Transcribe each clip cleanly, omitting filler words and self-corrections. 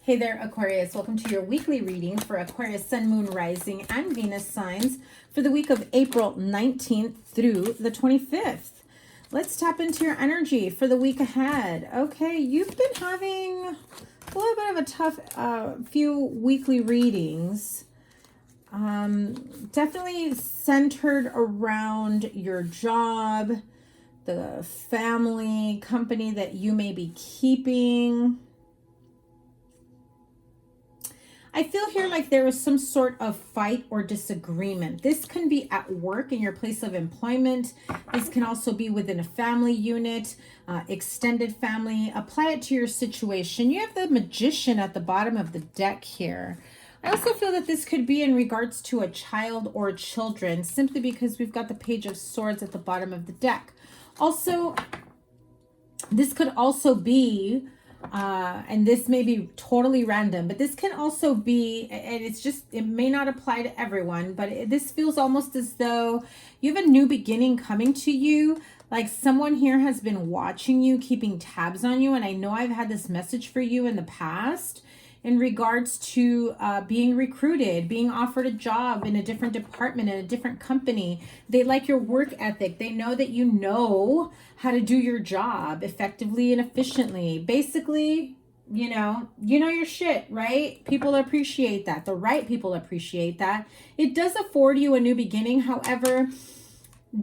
Hey there, Aquarius. Welcome to your weekly reading for Aquarius, Sun, Moon, Rising, and Venus signs for the week of April 19th through the 25th. Let's tap into your energy for the week ahead. Okay, you've been having a little bit of a tough few weekly readings. Definitely centered around your job, the family, company that you may be keeping. I feel here like there was some sort of fight or disagreement. This can be at work in your place of employment. This can also be within a family unit, extended family. Apply it to your situation. You have the Magician at the bottom of the deck here. I also feel that this could be in regards to a child or children, simply because we've got the Page of Swords at the bottom of the deck. Also, this could also be and this may be totally random, but this can also be, and it's just, it may not apply to everyone, but this feels almost as though you have a new beginning coming to you. Like someone here has been watching you, keeping tabs on you. And I know I've had this message for you in the past in regards to being recruited, being offered a job in a different department, in a different company. They like your work ethic. They know that you know how to do your job effectively and efficiently. Basically, you know your shit, right? People appreciate that. The right people appreciate that. It does afford you a new beginning. However,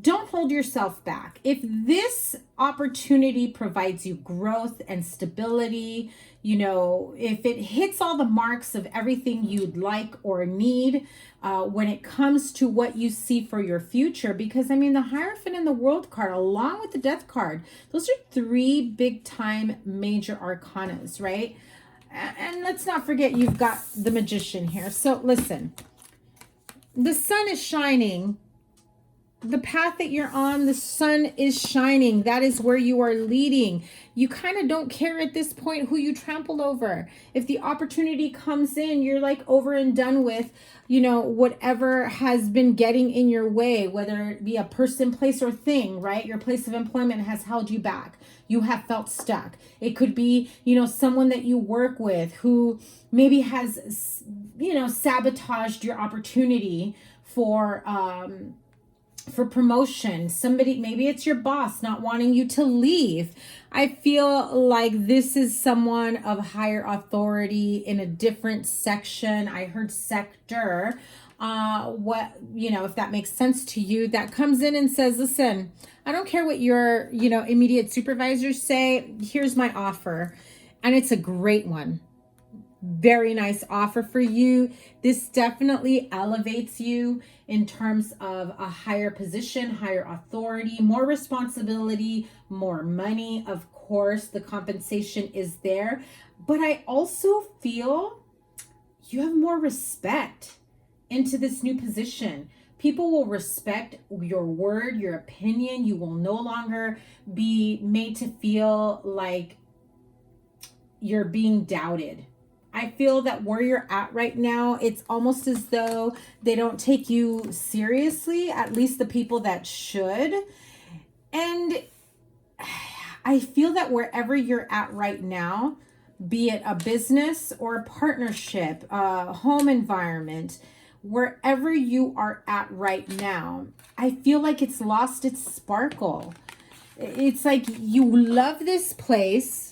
don't hold yourself back. If this opportunity provides you growth and stability, if it hits all the marks of everything you'd like or need when it comes to what you see for your future, because I mean, the Hierophant and the World card, along with the Death card, those are three big time major arcanas, right? And let's not forget, you've got the Magician here. So listen, the sun is shining. The path that you're on, the sun is shining. That is where you are leading. You kind of don't care at this point who you trample over. If the opportunity comes in, you're like over and done with, whatever has been getting in your way, whether it be a person, place, or thing, right? Your place of employment has held you back. You have felt stuck. It could be, someone that you work with who maybe has, sabotaged your opportunity for promotion. Somebody, maybe it's your boss not wanting you to leave. I feel like this is someone of higher authority in a different section. I heard sector. If that makes sense to you, that comes in and says, listen, I don't care what your, immediate supervisors say. Here's my offer. And it's a great one. Very nice offer for you. This definitely elevates you in terms of a higher position, higher authority, more responsibility, more money. Of course, the compensation is there. But I also feel you have more respect into this new position. People will respect your word, your opinion. You will no longer be made to feel like you're being doubted. I feel that where you're at right now, it's almost as though they don't take you seriously, at least the people that should. And I feel that wherever you're at right now, be it a business or a partnership, a home environment, wherever you are at right now, I feel like it's lost its sparkle. It's like you love this place.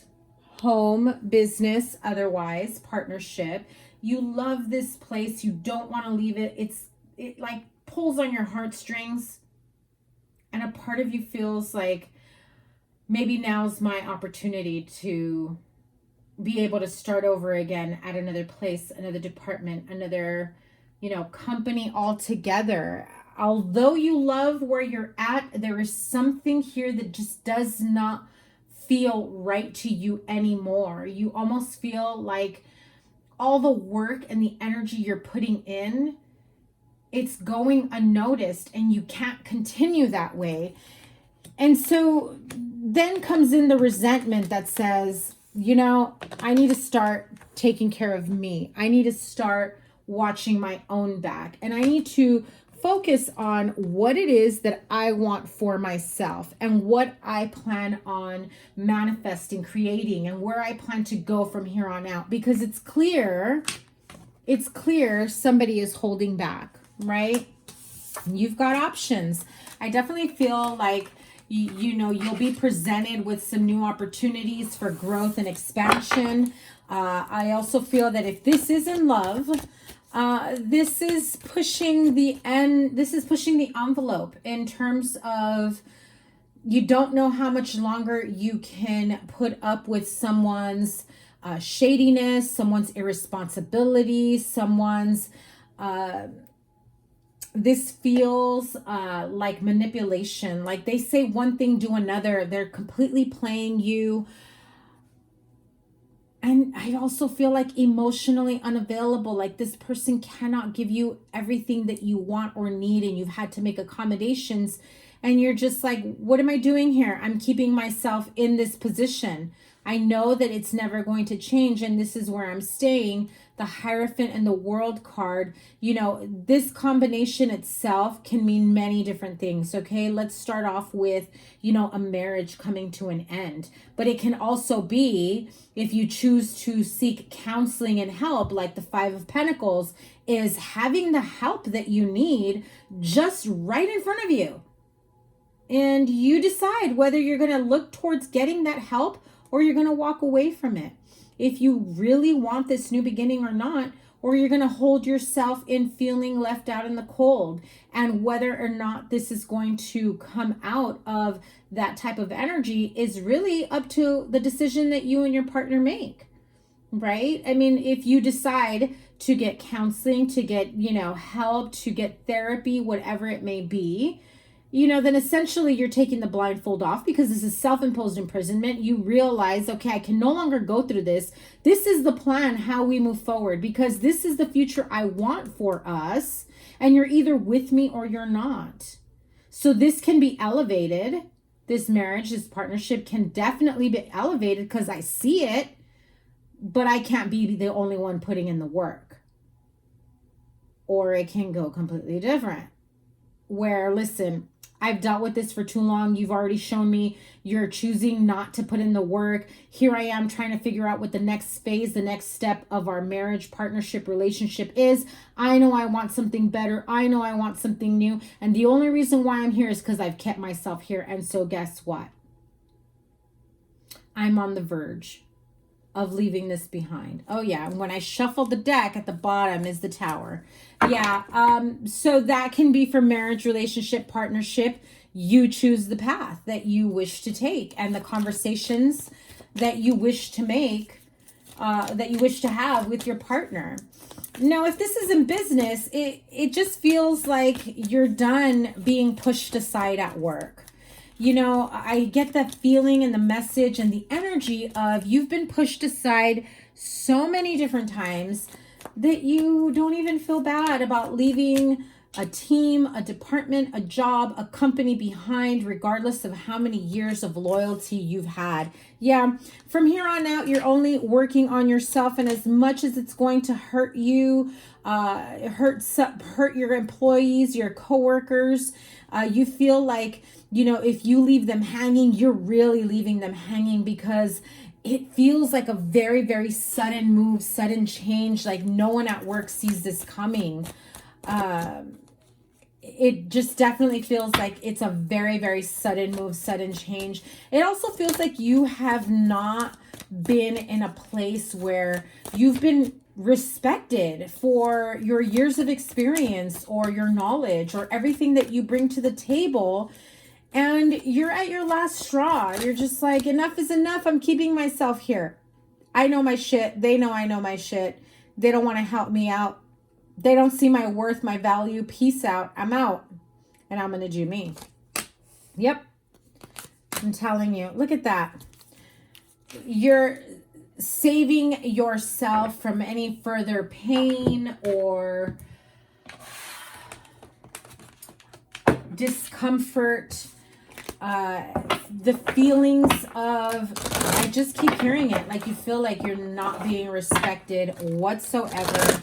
Home, business, otherwise, partnership. You love this place. You don't want to leave it. It like pulls on your heartstrings. And a part of you feels like maybe now's my opportunity to be able to start over again at another place, another department, another, company altogether. Although you love where you're at, there is something here that just does not feel right to you anymore. You almost feel like all the work and the energy you're putting in, it's going unnoticed and you can't continue that way. And so then comes in the resentment that says, I need to start taking care of me. I need to start watching my own back. And I need to focus on what it is that I want for myself and what I plan on manifesting, creating, and where I plan to go from here on out. Because it's clear somebody is holding back, right? You've got options. I definitely feel like, you know, you'll be presented with some new opportunities for growth and expansion. I also feel that if this is in love, this is pushing the envelope in terms of you don't know how much longer you can put up with someone's shadiness, someone's irresponsibility, someone's this feels like manipulation. Like they say one thing, do another. They're completely playing you. And I also feel like emotionally unavailable. Like this person cannot give you everything that you want or need, and you've had to make accommodations. And you're just like, what am I doing here? I'm keeping myself in this position. I know that it's never going to change, and this is where I'm staying. The Hierophant and the World card, you know, this combination itself can mean many different things, okay? Let's start off with, you know, a marriage coming to an end. But it can also be, if you choose to seek counseling and help, like the Five of Pentacles, is having the help that you need just right in front of you. And you decide whether you're going to look towards getting that help or you're going to walk away from it. If you really want this new beginning or not, or you're going to hold yourself in feeling left out in the cold, and whether or not this is going to come out of that type of energy is really up to the decision that you and your partner make, right? I mean, if you decide to get counseling, to get, you know, help, to get therapy, whatever it may be, you know, then essentially you're taking the blindfold off because this is self-imposed imprisonment. You realize, okay, I can no longer go through this. This is the plan, how we move forward, because this is the future I want for us. And you're either with me or you're not. So this can be elevated. This marriage, this partnership can definitely be elevated because I see it, but I can't be the only one putting in the work. Or it can go completely different. Where, listen, I've dealt with this for too long. You've already shown me you're choosing not to put in the work. Here I am trying to figure out what the next phase, the next step of our marriage, partnership, relationship is. I know I want something better. I know I want something new. And the only reason why I'm here is because I've kept myself here. And so guess what? I'm on the verge of leaving this behind. Oh yeah, when I shuffle the deck, at the bottom is the Tower. Yeah, so that can be for marriage, relationship, partnership. You choose the path that you wish to take and the conversations that you wish to make, that you wish to have with your partner. Now, if this is in business, it just feels like you're done being pushed aside at work. You know, I get that feeling and the message and the energy of you've been pushed aside so many different times that you don't even feel bad about leaving a team, a department, a job, a company behind, regardless of how many years of loyalty you've had. Yeah, from here on out, you're only working on yourself, and as much as it's going to hurt you, hurt your employees, your coworkers, you feel like, you know, if you leave them hanging, you're really leaving them hanging because it feels like a very, very sudden move, sudden change. Like no one at work sees this coming. It just definitely feels like it's a very, very sudden move, sudden change. It also feels like you have not been in a place where you've been respected for your years of experience or your knowledge or everything that you bring to the table. And you're at your last straw. You're just like, enough is enough. I'm keeping myself here. I know my shit. They know I know my shit. They don't want to help me out. They don't see my worth, my value. Peace out. I'm out. And I'm going to do me. Yep. I'm telling you. Look at that. You're saving yourself from any further pain or discomfort. The feelings of, I just keep hearing it, like you feel like you're not being respected whatsoever.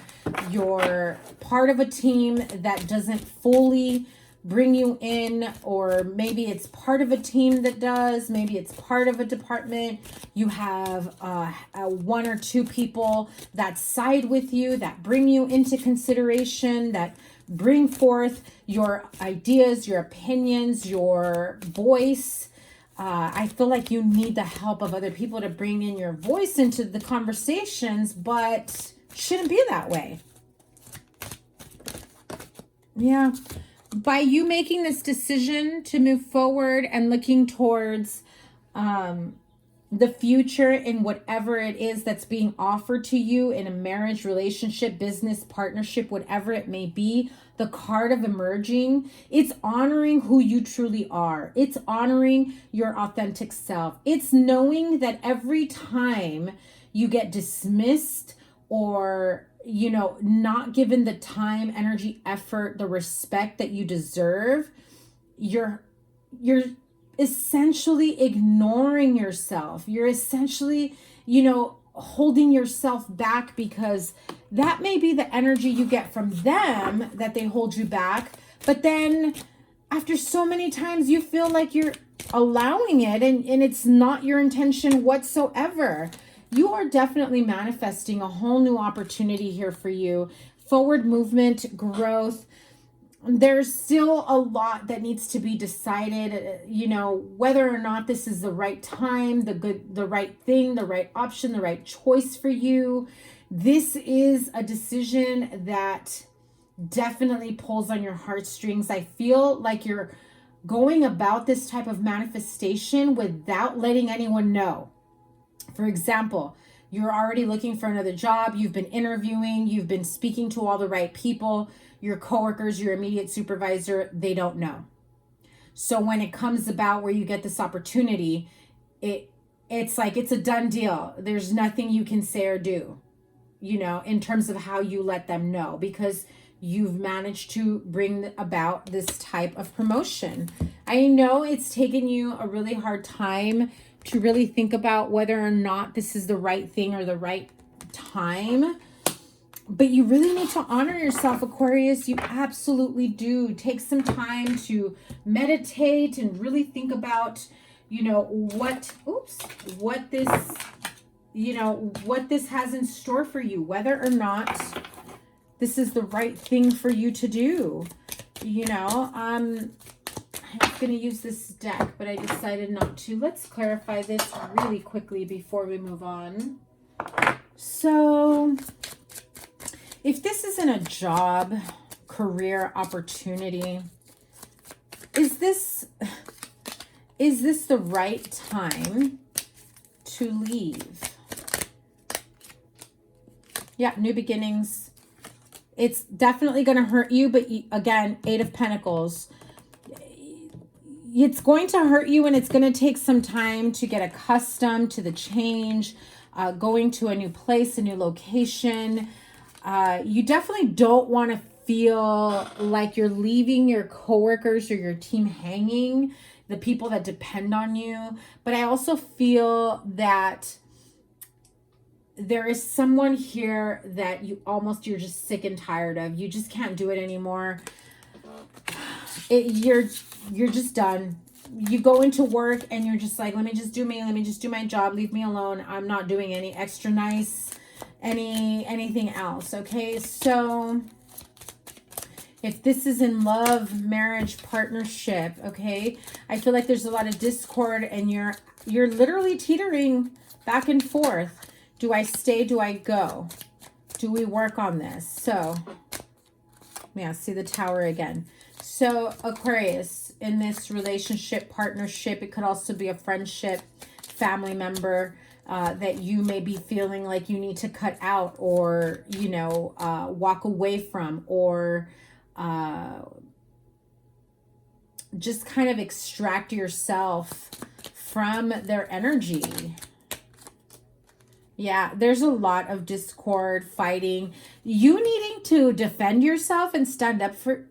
you're part of a team that doesn't fully bring you in, or maybe it's part of a team that does, maybe it's part of a department. You have one or two people that side with you, that bring you into consideration, that bring forth your ideas, your opinions, your voice. I feel like you need the help of other people to bring in your voice into the conversations, but shouldn't be that way. Yeah. By you making this decision to move forward and looking towards the future in whatever it is that's being offered to you in a marriage, relationship, business, partnership, whatever it may be, the card of emerging, it's honoring who you truly are. It's honoring your authentic self. It's knowing that every time you get dismissed or, you know, not given the time, energy, effort, the respect that you deserve, you're essentially ignoring yourself. You're essentially, you know, holding yourself back, because that may be the energy you get from them, that they hold you back. But then after so many times, you feel like you're allowing it, and it's not your intention whatsoever. You are definitely manifesting a whole new opportunity here for you. Forward movement, growth. There's still a lot that needs to be decided, you know, whether or not this is the right time, the right thing, the right option, the right choice for you. This is a decision that definitely pulls on your heartstrings. I feel like you're going about this type of manifestation without letting anyone know. For example, you're already looking for another job. You've been interviewing. You've been speaking to all the right people. Your coworkers, your immediate supervisor, they don't know. So when it comes about where you get this opportunity, it's like it's a done deal. There's nothing you can say or do, you know, in terms of how you let them know, because you've managed to bring about this type of promotion. I know it's taken you a really hard time to really think about whether or not this is the right thing or the right time. But you really need to honor yourself, Aquarius. You absolutely do. Take some time to meditate and really think about, you know, what this, you know, what this has in store for you, whether or not this is the right thing for you to do. You know, I'm going to use this deck, but I decided not to. Let's clarify this really quickly before we move on. So if this isn't a job, career opportunity, is this the right time to leave? Yeah, new beginnings. It's definitely going to hurt you, but again, Eight of Pentacles. It's going to hurt you, and it's going to take some time to get accustomed to the change, going to a new place, a new location. You definitely don't want to feel like you're leaving your coworkers or your team hanging, the people that depend on you. But I also feel that there is someone here that you're just sick and tired of. You just can't do it anymore. You're just done. You go into work and you're just like, let me just do me. Let me just do my job. Leave me alone. I'm not doing any extra nice, anything else. Okay. So if this is in love, marriage, partnership, okay, I feel like there's a lot of discord and you're literally teetering back and forth. Do I stay? Do I go? Do we work on this? So yeah, see the Tower again. So Aquarius, in this relationship, partnership, it could also be a friendship, family member that you may be feeling like you need to cut out, or, you know, walk away from, or just kind of extract yourself from their energy. Yeah, there's a lot of discord, fighting, you needing to defend yourself and stand up for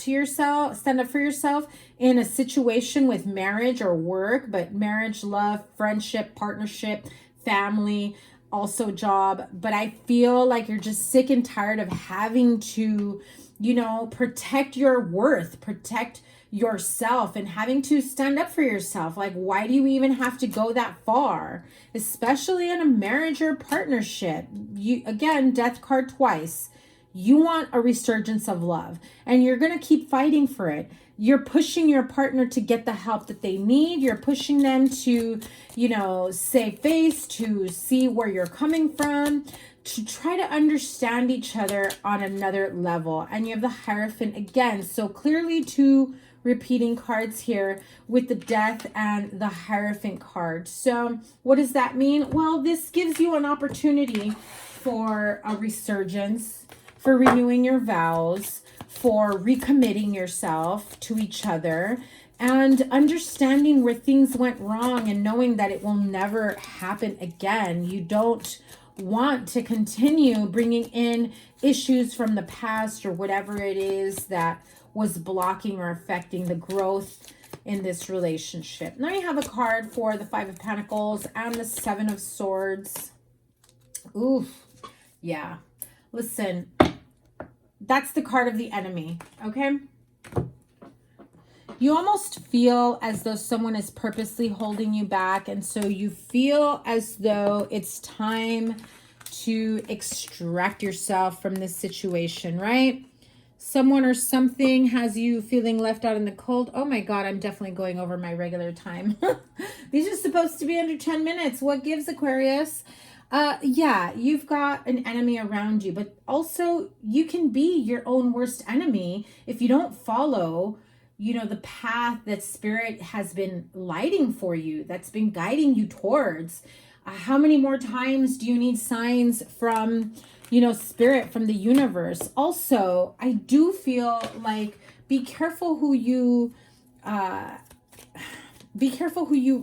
yourself in a situation with marriage or work, but marriage, love, friendship, partnership, family, also job, but I feel like you're just sick and tired of having to, you know, protect your worth, protect yourself, and having to stand up for yourself. Like, why do you even have to go that far? Especially in a marriage or partnership. You, again, death card twice. You want a resurgence of love, and you're going to keep fighting for it. You're pushing your partner to get the help that they need. You're pushing them to, you know, save face, to see where you're coming from, to try to understand each other on another level. And you have the Hierophant again. So clearly two repeating cards here with the Death and the Hierophant card. So what does that mean? Well, this gives you an opportunity for a resurgence, for renewing your vows, for recommitting yourself to each other, and understanding where things went wrong and knowing that it will never happen again. You don't want to continue bringing in issues from the past or whatever it is that was blocking or affecting the growth in this relationship. Now you have a card for the Five of Pentacles and the Seven of Swords. Oof. Yeah. Listen, that's the card of the enemy, okay? You almost feel as though someone is purposely holding you back, and so you feel as though it's time to extract yourself from this situation, right? Someone or something has you feeling left out in the cold. Oh my God, I'm definitely going over my regular time. These are supposed to be under 10 minutes. What gives, Aquarius? Yeah, you've got an enemy around you, but also you can be your own worst enemy if you don't follow, you know, the path that Spirit has been lighting for you, that's been guiding you towards. How many more times do you need signs from, you know, Spirit, from the universe? Also, I do feel like be careful who you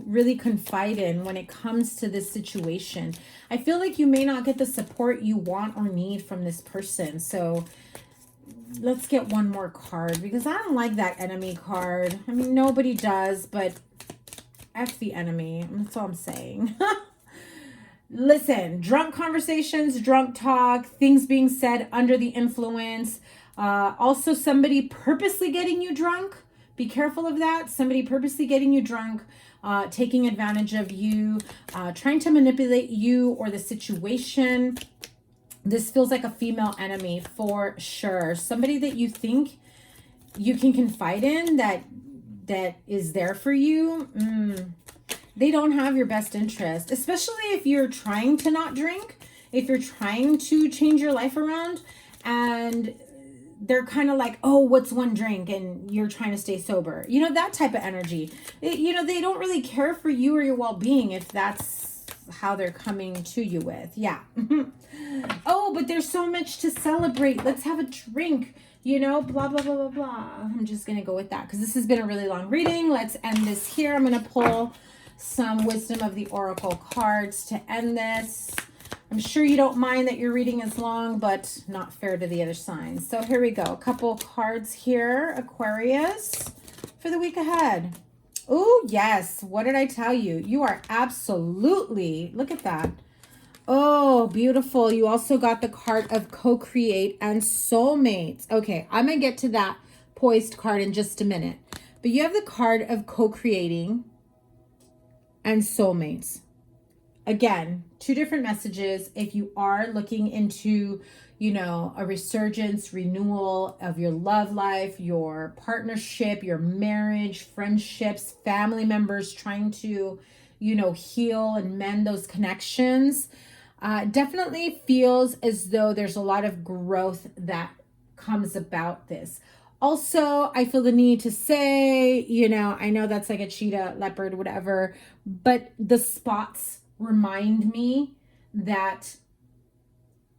really confide in when it comes to this situation. I feel like you may not get the support you want or need from this person. So let's get one more card, because I don't like that enemy card. I mean, nobody does, but F the enemy. That's all I'm saying. Listen, drunk conversations, drunk talk, things being said under the influence. Also somebody purposely getting you drunk. Be careful of that. Somebody purposely getting you drunk, taking advantage of you, trying to manipulate you or the situation. This feels like a female enemy for sure. Somebody that you think you can confide in, that is there for you. They don't have your best interest, especially if you're trying to not drink, if you're trying to change your life around, and they're kind of like, oh, what's one drink? And you're trying to stay sober. You know, that type of energy. You know, they don't really care for you or your well-being if that's how they're coming to you with. Yeah. Oh, but there's so much to celebrate. Let's have a drink. You know, blah, blah, blah, blah, blah. I'm just going to go with that because this has been a really long reading. Let's end this here. I'm going to pull some Wisdom of the Oracle cards to end this. I'm sure you don't mind that your reading is long, but not fair to the other signs. So here we go. A couple cards here, Aquarius, for the week ahead. Oh, yes. What did I tell you? You are absolutely, look at that. Oh, beautiful. You also got the card of co-create and soulmates. Okay, I'm going to get to that poised card in just a minute. But you have the card of co-creating and soulmates. Again, two different messages. If you are looking into, you know, a resurgence, renewal of your love life, your partnership, your marriage, friendships, family members, trying to, you know, heal and mend those connections, definitely feels as though there's a lot of growth that comes about this. Also, I feel the need to say, you know, I know that's like a cheetah, leopard, whatever, but the spots remind me that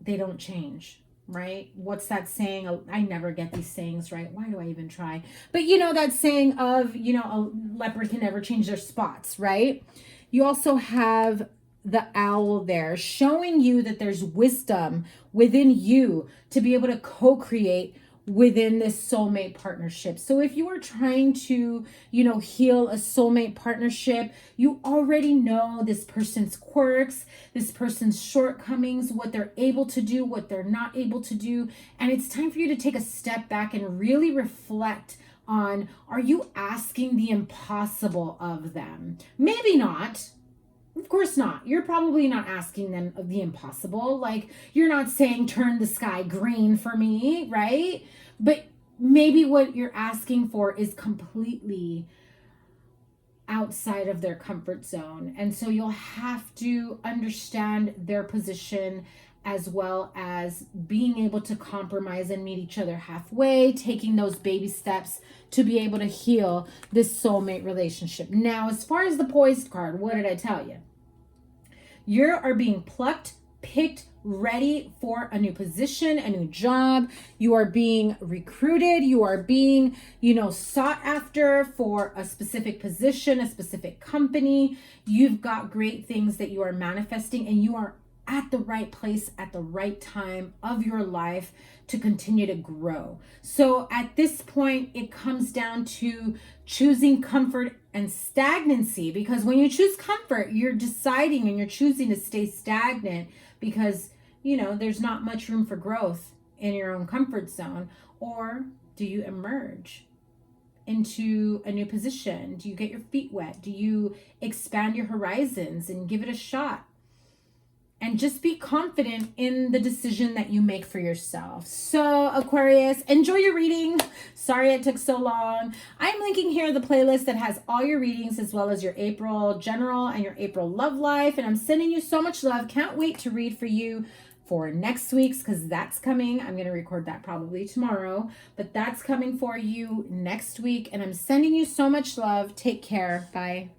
they don't change, right? What's that saying? I never get these sayings right. Why do I even try? But you know, that saying of, you know, a leopard can never change their spots, right? You also have the owl there showing you that there's wisdom within you to be able to co-create within this soulmate partnership. So if you are trying to, heal a soulmate partnership, you already know this person's quirks, this person's shortcomings, what they're able to do, what they're not able to do. And it's time for you to take a step back and really reflect on, are you asking the impossible of them? Maybe not. Of course not. You're probably not asking them of the impossible. Like, you're not saying turn the sky green for me, right? But maybe what you're asking for is completely outside of their comfort zone. And so you'll have to understand their position, as well as being able to compromise and meet each other halfway, taking those baby steps to be able to heal this soulmate relationship. Now, as far as the poised card, what did I tell you? You are being plucked, picked, ready for a new position, a new job. You are being recruited. You are being, sought after for a specific position, a specific company. You've got great things that you are manifesting, and you are at the right place at the right time of your life to continue to grow. So at this point, it comes down to choosing comfort and stagnancy, because when you choose comfort, you're deciding and you're choosing to stay stagnant because, there's not much room for growth in your own comfort zone. Or do you emerge into a new position? Do you get your feet wet? Do you expand your horizons and give it a shot? And just be confident in the decision that you make for yourself. So, Aquarius, enjoy your reading. Sorry it took so long. I'm linking here the playlist that has all your readings, as well as your April general and your April love life. And I'm sending you so much love. Can't wait to read for you for next week's, because that's coming. I'm going to record that probably tomorrow, but that's coming for you next week. And I'm sending you so much love. Take care. Bye.